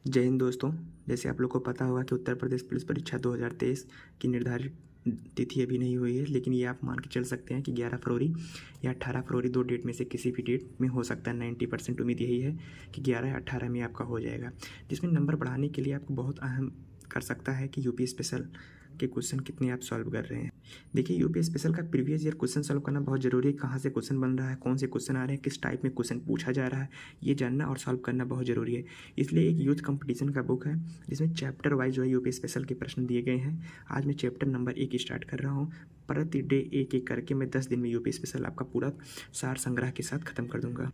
जय हिंद दोस्तों। जैसे आप लोग को पता होगा कि उत्तर प्रदेश पुलिस परीक्षा 2023 की निर्धारित तिथि अभी नहीं हुई है, लेकिन ये आप मान के चल सकते हैं कि 11 फरवरी या 18 फरवरी, दो डेट में से किसी भी डेट में हो सकता है। 90% उम्मीद यही है कि 11 या 18 में आपका हो जाएगा, जिसमें नंबर बढ़ाने के लिए आपको बहुत अहम कर सकता है कि यूपी स्पेशल के क्वेश्चन कितने आप सॉल्व कर रहे हैं। देखिए, यूपी स्पेशल का प्रीवियस ईयर क्वेश्चन सॉल्व करना बहुत ज़रूरी है। कहाँ से क्वेश्चन बन रहा है, कौन से क्वेश्चन आ रहे हैं, किस टाइप में क्वेश्चन पूछा जा रहा है, ये जानना और सॉल्व करना बहुत ज़रूरी है। इसलिए एक यूथ कंपटीशन का बुक है जिसमें चैप्टर वाइज जो है यूपी स्पेशल के प्रश्न दिए गए हैं। आज मैं चैप्टर नंबर 1 स्टार्ट कर रहा हूँ। प्रति डे एक एक करके मैं 10 दिन में यूपी स्पेशल आपका पूरा सार संग्रह के साथ खत्म कर दूंगा।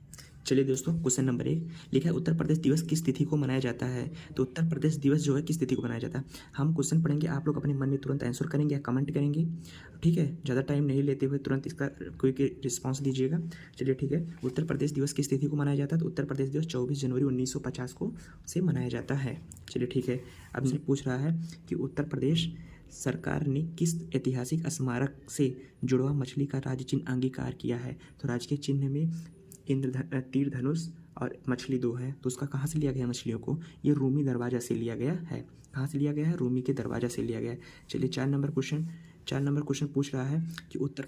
चलिए दोस्तों, क्वेश्चन नंबर 1 लिखा है, उत्तर प्रदेश दिवस किस तिथि को मनाया जाता है। तो उत्तर प्रदेश दिवस जो है किस तिथि को मनाया जाता है, हम क्वेश्चन पढ़ेंगे, आप लोग अपने मन में तुरंत आंसर करेंगे या कमेंट करेंगे। ठीक है, ज़्यादा टाइम नहीं लेते हुए तुरंत इसका क्विक रिस्पॉन्स दीजिएगा। चलिए ठीक है, उत्तर प्रदेश दिवस किस तिथि को मनाया जाता है। तो उत्तर प्रदेश दिवस 24 जनवरी 1950 को से मनाया जाता है। चलिए ठीक है, अब से पूछ रहा है कि उत्तर प्रदेश सरकार ने किस ऐतिहासिक स्मारक से जुड़वा मछली का राज्य चिन्ह अंगीकार किया है। तो राजकीय चिन्ह में तीर धनुष और मछली दो है, तो उसका कहाँ से लिया गया मछलियों को, ये रूमी दरवाज़ा से लिया गया है। कहाँ से लिया गया है, रूमी के दरवाज़ा से लिया गया है। चलिए 4 नंबर क्वेश्चन पूछ रहा है कि उत्तर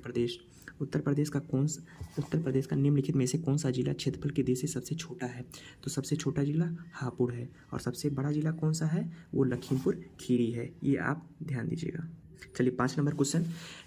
प्रदेश का निम्नलिखित में से कौन सा जिला क्षेत्रफल की दृष्टि से सबसे छोटा है। तो सबसे छोटा जिला हापुड़ है और सबसे बड़ा जिला कौन सा है, वो लखीमपुर खीरी है। ये आप ध्यान दीजिएगा। चलिए 5 नंबर क्वेश्चन,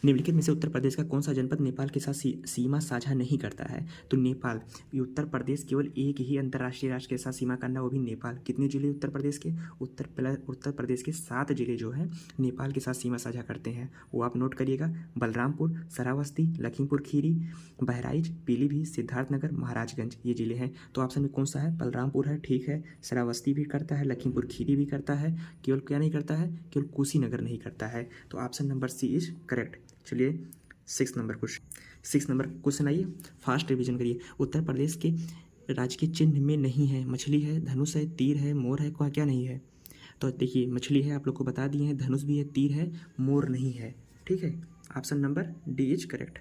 निम्नलिखित में से उत्तर प्रदेश का कौन सा जनपद नेपाल के साथ सीमा साझा नहीं करता है। तो नेपाल, ये उत्तर प्रदेश केवल एक ही अंतर्राष्ट्रीय राष्ट्र के साथ सीमा करना, वो भी नेपाल। कितने जिले उत्तर प्रदेश के, उत्तर प्रदेश के 7 जिले जो हैं नेपाल के साथ सीमा साझा करते हैं। वो आप नोट करिएगा, बलरामपुर, श्रावस्ती, लखीमपुर खीरी, बहराइच, पीलीभीत, सिद्धार्थनगर, महाराजगंज, ये जिले हैं। तो ऑप्शन में कौन सा है, बलरामपुर है, ठीक है। श्रावस्ती भी करता है, लखीमपुर खीरी भी करता है, केवल क्या नहीं करता है, केवल कुशीनगर नहीं करता है। तो option number C is correct. चलिए 6 नंबर क्वेश्चन आइए, फास्ट रिवीजन करिए। उत्तर प्रदेश के राजकीय चिन्ह में नहीं है, मछली है, धनुष है, तीर है, मोर है, क्या नहीं है। तो देखिए, मछली है, आप लोग को बता दिए हैं, धनुष भी है, तीर है, मोर नहीं है। ठीक है, option number D is correct.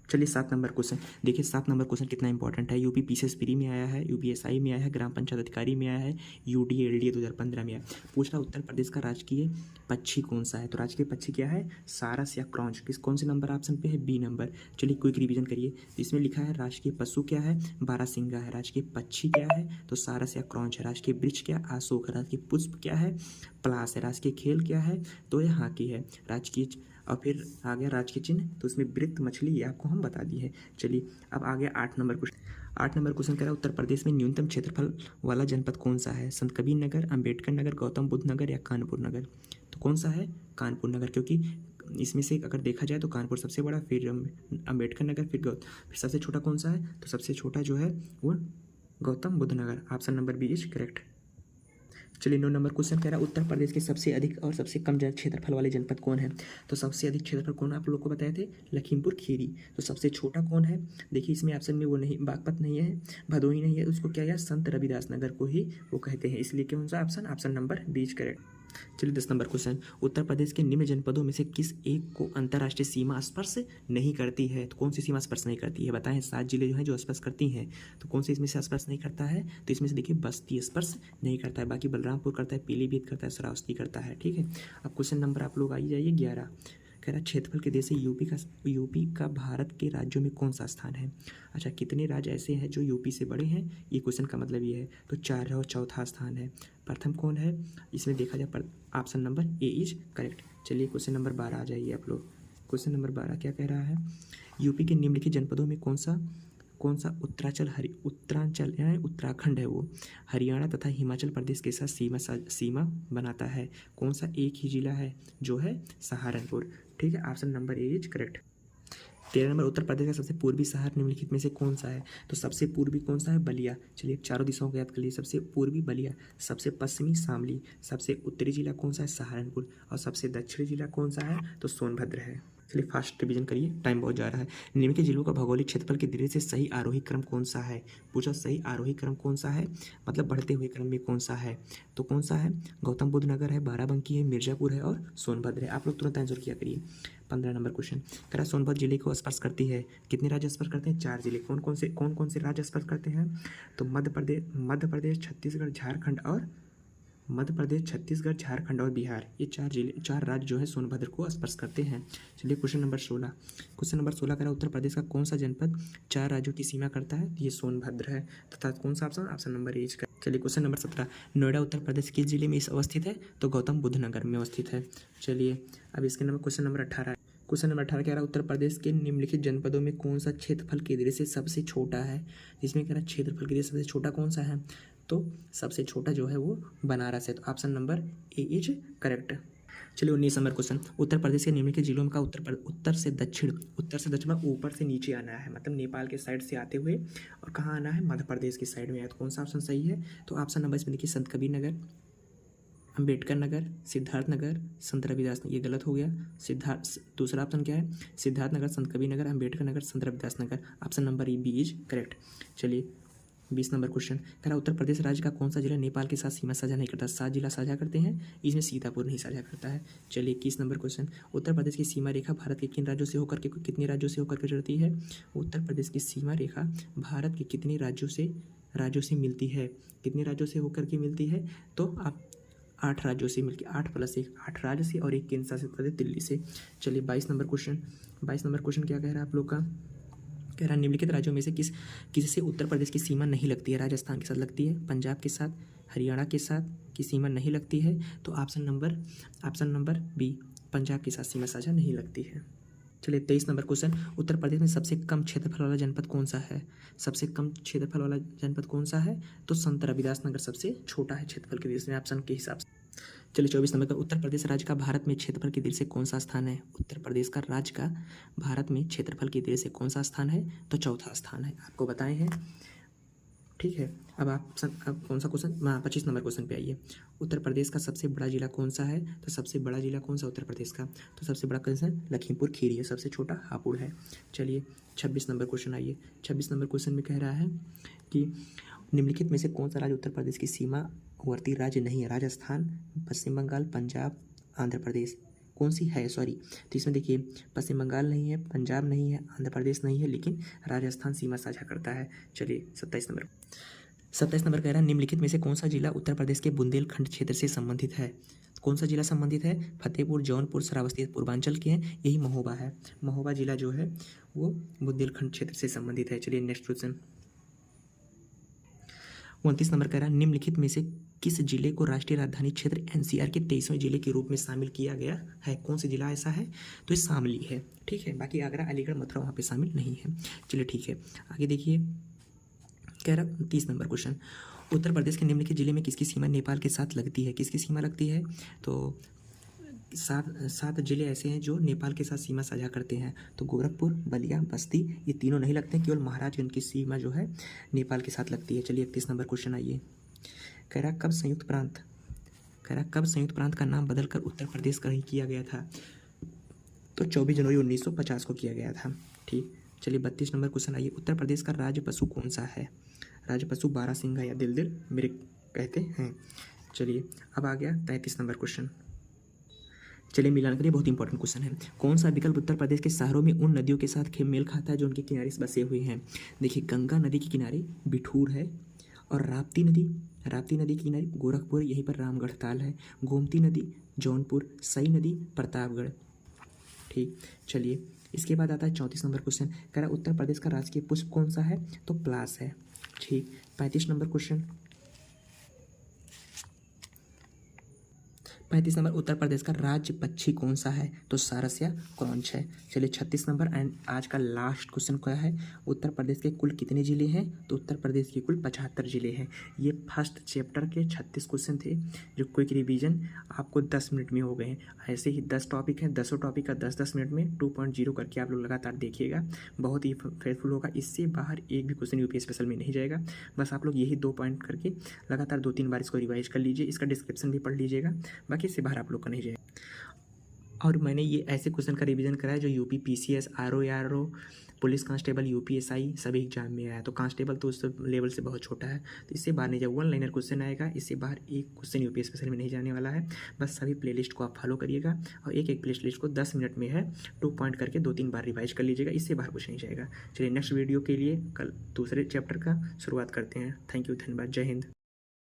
चलिए 7 नंबर क्वेश्चन देखिए, 7 नंबर क्वेश्चन कितना इंपॉर्टेंट है। यूपी पीसीएस प्री में आया है, यूपीएसआई में आया है, ग्राम पंचायत अधिकारी में आया है, यूडीएलडी 2015 में आया। पूछ रहा उत्तर प्रदेश का राजकीय पक्षी कौन सा है। तो राजकीय पक्षी क्या है, सारस या क्रॉन्च। कौन से नंबर ऑप्शन पे है, बी नंबर। चलिए क्विक रिवीजन करिए। इसमें लिखा है राजकीय पशु क्या है, बारहसिंगा है। राजकीय पक्षी क्या है, तो सारस या क्रॉन्च है। राजकीय वृक्ष क्या, अशोक है। राजकीय पुष्प क्या है, पलाश है। राजकीय खेल क्या है, तो यह हॉकी है। राजकीय और फिर आ गया राजकीय चिन्ह, तो उसमें वृत्त मछली, ये आपको हम बता दिए हैं। चलिए अब आ गया 8 नंबर क्वेश्चन कह रहा है, उत्तर प्रदेश में न्यूनतम क्षेत्रफल वाला जनपद कौन सा है। संत कबीर नगर, अम्बेडकर नगर, गौतम बुद्ध नगर या कानपुर नगर। तो कौन सा है, कानपुर नगर, क्योंकि इसमें से अगर देखा जाए तो कानपुर सबसे बड़ा, फिर अम्बेडकर नगर, फिर सबसे छोटा कौन सा है, तो सबसे छोटा जो है वो Gautam Buddh Nagar. Option number B is correct. चलिए 9 नंबर क्वेश्चन कह रहा है, उत्तर प्रदेश के सबसे अधिक और सबसे कम क्षेत्रफल वाले जनपद कौन है। तो सबसे अधिक क्षेत्रफल कौन आप लोग को बताए थे, लखीमपुर खीरी। तो सबसे छोटा कौन है, देखिए इसमें ऑप्शन में वो नहीं, बागपत नहीं है, भदोही नहीं है, उसको क्या है, संत रविदास नगर को ही वो कहते हैं, इसलिए कौन सा option number B is correct. चलिए 10 नंबर क्वेश्चन, उत्तर प्रदेश के निम्न जनपदों में से किस एक को अंतर्राष्ट्रीय सीमा स्पर्श नहीं करती है। तो कौन सी सीमा स्पर्श नहीं करती है, बताएं। 7 जिले जो हैं जो स्पर्श करती हैं, तो कौन सी इसमें से स्पर्श नहीं करता है। तो इसमें से देखिए बस्ती स्पर्श नहीं करता है, बाकी बलरामपुर करता है, पीलीभीत करता है, श्रावस्ती करता है। ठीक है, अब क्वेश्चन नंबर आप लोग आई जाइए 11। कह रहा क्षेत्रफल के देश से यूपी का भारत के राज्यों में कौन सा स्थान है। अच्छा, कितने राज्य ऐसे हैं जो यूपी से बड़े हैं, ये क्वेश्चन का मतलब ये है। तो 4 है और चौथा स्थान है। प्रथम कौन है, इसमें देखा जाए option number A is correct. चलिए क्वेश्चन नंबर 12 आ जाइए आप लोग। क्वेश्चन नंबर 12 क्या कह रहा है, यूपी के निम्नलिखित जनपदों में कौन सा उत्तरांचल यानी उत्तराखंड है, वो हरियाणा तथा हिमाचल प्रदेश के साथ सीमा बनाता है। कौन सा एक ही जिला है, जो है सहारनपुर। ठीक है, option number A is correct. 13 number, Uttar Pradesh का सबसे पूर्वी शहर निम्नलिखित में से कौन सा है। तो सबसे पूर्वी कौन सा है, बलिया। चलिए चारों दिशाओं को याद कर लिए, सबसे पूर्वी बलिया, सबसे पश्चिमी शामली, सबसे उत्तरी जिला कौन सा है, सहारनपुर, और सबसे दक्षिणी जिला कौन सा है, तो सोनभद्र है। चलिए फास्ट रिवीजन करिए, टाइम बहुत जा रहा है। निम्नलिखित जिलों का भौगोलिक क्षेत्रफल की दृष्टि से सही आरोही क्रम कौन सा है। पूछा सही आरोही क्रम कौन सा है, मतलब बढ़ते हुए क्रम में कौन सा है। तो कौन सा है, गौतम बुद्ध नगर है, बाराबंकी है, मिर्जापुर है और सोनभद्र है। आप लोग तुरंत आंसर किया करिए। 15 नंबर क्वेश्चन कह रहा सोनभद्र जिले को स्पर्श करती है, कितने राज्य स्पर्श करते हैं, 4 जिले। कौन कौन से राज्य स्पर्श करते हैं, तो मध्य प्रदेश, छत्तीसगढ़, झारखंड और मध्य प्रदेश, छत्तीसगढ़, झारखंड और बिहार, ये 4 राज्य जो है सोनभद्र को स्पर्श करते हैं। चलिए क्वेश्चन नंबर 16 कह रहा है उत्तर प्रदेश का कौन सा जनपद 4 राज्यों की सीमा करता है? ये सोनभद्र है तथा कौन सा ऑप्शन नंबर ए इसका। चलिए क्वेश्चन नंबर 17 नोएडा उत्तर प्रदेश किस जिले में अवस्थित है? तो गौतम बुद्ध नगर में अवस्थित है। चलिए अब इसके नंबर क्वेश्चन नंबर 18 कह रहा है उत्तर प्रदेश के निम्नलिखित जनपदों में कौन सा क्षेत्रफल की दृष्टि से सबसे छोटा है? जिसमें कह रहा है क्षेत्रफल की दृष्टि से सबसे छोटा कौन सा है? तो सबसे छोटा जो है वो बनारस है, तो option number A is correct. चलिए 19 नंबर क्वेश्चन उत्तर प्रदेश के निम्नलिखित जिलों का उत्तर से दक्षिण में ऊपर से नीचे आना है, मतलब नेपाल के साइड से आते हुए और कहाँ आना है? मध्य प्रदेश की साइड में है। तो कौन सा ऑप्शन सही है? तो ऑप्शन नंबर इसमें देखिए संत कबीर नगर, अम्बेडकर नगर, सिद्धार्थ नगर, संत रविदास नगर। ये गलत हो गया। दूसरा ऑप्शन क्या है? सिद्धार्थ नगर, संत Kabir Nagar, Ambedkar Nagar, Sant Ravidas Nagar. Option number B is correct. चलिए 20 नंबर क्वेश्चन कह रहा उत्तर प्रदेश राज्य का कौन सा जिला नेपाल के साथ सीमा साझा नहीं करता? 7 जिला साझा करते हैं, इसमें सीतापुर नहीं साझा करता है। चलिए 21 नंबर क्वेश्चन उत्तर प्रदेश की सीमा रेखा भारत के किन राज्यों से होकर के कितने राज्यों से होकर के गुजरती है? उत्तर प्रदेश की सीमा रेखा भारत के कितने राज्यों से मिलती है? कितने राज्यों से होकर के मिलती है? तो आप 8 राज्यों से मिलकर 8 + 1 8 राज्य से और 1 केंद्र शासित प्रदेश दिल्ली से। चलिए 22 नंबर क्वेश्चन क्या कह रहा है आप लोग का? कह रहा है निम्नलिखित राज्यों में से किसी से उत्तर प्रदेश की सीमा नहीं लगती है? राजस्थान के साथ लगती है, पंजाब के साथ, हरियाणा के साथ की सीमा नहीं लगती है। तो ऑप्शन नंबर बी पंजाब के साथ सीमा साझा नहीं लगती है। चलिए 23 नंबर क्वेश्चन उत्तर प्रदेश में सबसे कम क्षेत्रफल वाला जनपद कौन सा है? सबसे कम क्षेत्रफल वाला जनपद कौन सा है? तो संत रविदास नगर सबसे छोटा है क्षेत्रफल के दृष्टि से ऑप्शन के हिसाब से। चलिए 24 नंबर का उत्तर प्रदेश राज्य का भारत में क्षेत्रफल की दृष्टि से कौन सा स्थान है? उत्तर प्रदेश का राज्य का भारत में क्षेत्रफल की दृष्टि से कौन सा स्थान है? तो चौथा स्थान है, आपको बताए हैं। ठीक है, अब कौन सा क्वेश्चन 25 नंबर क्वेश्चन पे आइए। उत्तर प्रदेश का सबसे बड़ा जिला कौन सा है? तो सबसे बड़ा जिला कौन सा उत्तर प्रदेश का? तो सबसे बड़ा क्वेश्चन लखीमपुर खीरी है, सबसे छोटा हापुड़ है। चलिए 26 नंबर क्वेश्चन आइए। 26 नंबर क्वेश्चन में कह रहा है कि निम्नलिखित में से कौन सा राज्य उत्तर प्रदेश की सीमावर्ती राज्य नहीं है? राजस्थान, पश्चिम बंगाल, पंजाब, आंध्र प्रदेश। कौन सी है? सॉरी, तो इसमें देखिए पश्चिम बंगाल नहीं है, पंजाब नहीं है, आंध्र प्रदेश नहीं है, लेकिन राजस्थान सीमा साझा करता है। चलिए 27 नंबर कह रहा है निम्नलिखित में से कौन सा जिला उत्तर प्रदेश के बुंदेलखंड क्षेत्र से संबंधित है? कौन सा जिला संबंधित है? फतेहपुर, जौनपुर, श्रावस्ती पूर्वांचल के हैं, यही महोबा है। महोबा जिला जो है वो बुंदेलखंड क्षेत्र से संबंधित है। चलिए नेक्स्ट क्वेश्चन 29 नंबर कह रहा है निम्नलिखित में से किस जिले को राष्ट्रीय राजधानी क्षेत्र एनसीआर के 23वें जिले के रूप में शामिल किया गया है? कौन सा जिला ऐसा है? तो ये शामली है। ठीक है, बाकी आगरा, अलीगढ़, मथुरा वहाँ पे शामिल नहीं है। चलिए ठीक है, आगे देखिए कह रहा 29 नंबर क्वेश्चन उत्तर प्रदेश के निम्नलिखित जिले में किसकी सीमा नेपाल के साथ लगती है? किसकी सीमा लगती है? तो 7 जिले ऐसे हैं जो नेपाल के साथ सीमा साझा करते हैं। तो गोरखपुर, बलिया, बस्ती, ये तीनों नहीं लगते हैं, केवल महाराजगंज की सीमा जो है नेपाल के साथ लगती है। चलिए 31 नंबर क्वेश्चन आइए। कह रहा कब संयुक्त प्रांत का नाम बदलकर उत्तर प्रदेश का ही किया गया था? तो 24 जनवरी 1950 को किया गया था। ठीक, चलिए 32 नंबर क्वेश्चन आइए। उत्तर प्रदेश का राज्य पशु कौन सा है? राज्य पशु बारहसिंगा या दिलदिल मेरे कहते हैं। चलिए अब आ गया 33 नंबर क्वेश्चन। चलिए मिलान करिए, बहुत इंपॉर्टेंट क्वेश्चन है। कौन सा विकल्प उत्तर प्रदेश के शहरों में उन नदियों के साथ मेल खाता है जो उनके किनारे से बसे हुए हैं? देखिए गंगा नदी के किनारे बिठूर है, और राप्ती नदी के किनारे गोरखपुर, यहीं पर रामगढ़ ताल है। गोमती नदी जौनपुर, सई नदी प्रतापगढ़। ठीक, चलिए इसके बाद आता है 34 नंबर क्वेश्चन। कह रहा उत्तर प्रदेश का राजकीय पुष्प कौन सा है? तो पलाश है। ठीक, 35 number question. 35 number Uttar Pradesh का राज्य पक्षी कौन सा है? तो सारस या क्रॉन्च है। चलिए 36 नंबर एंड आज का लास्ट क्वेश्चन क्या है? उत्तर प्रदेश के कुल कितने जिले हैं? तो उत्तर प्रदेश के कुल 75 जिले हैं। ये फर्स्ट चैप्टर के 36 क्वेश्चन थे जो क्विक रिवीजन आपको 10 मिनट में हो गए हैं। ऐसे ही 10 टॉपिक हैं, 10 टॉपिक का 10-10 मिनट में 2.0 करके आप लोग लगातार देखिएगा, बहुत ही फेयरफुल होगा। इससे बाहर एक भी क्वेश्चन यूपी स्पेशल में नहीं जाएगा। बस आप लोग यही 2 पॉइंट करके लगातार 2-3 बार इसको रिवाइज कर लीजिए, इसका डिस्क्रिप्शन भी पढ़ लीजिएगा, बाकी इससे बाहर आप लोग का नहीं जाएगा। और मैंने ये ऐसे क्वेश्चन का रिवीजन कराया जो UP PCS, RO, police constable, UPSI सभी एग्जाम में आया। तो कांस्टेबल तो उस लेवल से बहुत छोटा है, तो इससे बाहर नहीं जाए। 1 लाइनर क्वेश्चन आएगा, इससे बाहर एक क्वेश्चन यूपी स्पेशल में नहीं जाने वाला है। बस सभी प्लेलिस्ट को आप फॉलो करिएगा और एक प्लेलिस्ट को 10 मिनट में है 2 पॉइंट करके 2-3 बार रिवाइज कर लीजिएगा, इससे बाहर कुछ नहीं जाएगा। चलिए नेक्स्ट वीडियो के लिए कल दूसरे चैप्टर का शुरुआत करते हैं। थैंक यू, धन्यवाद, जय हिंद।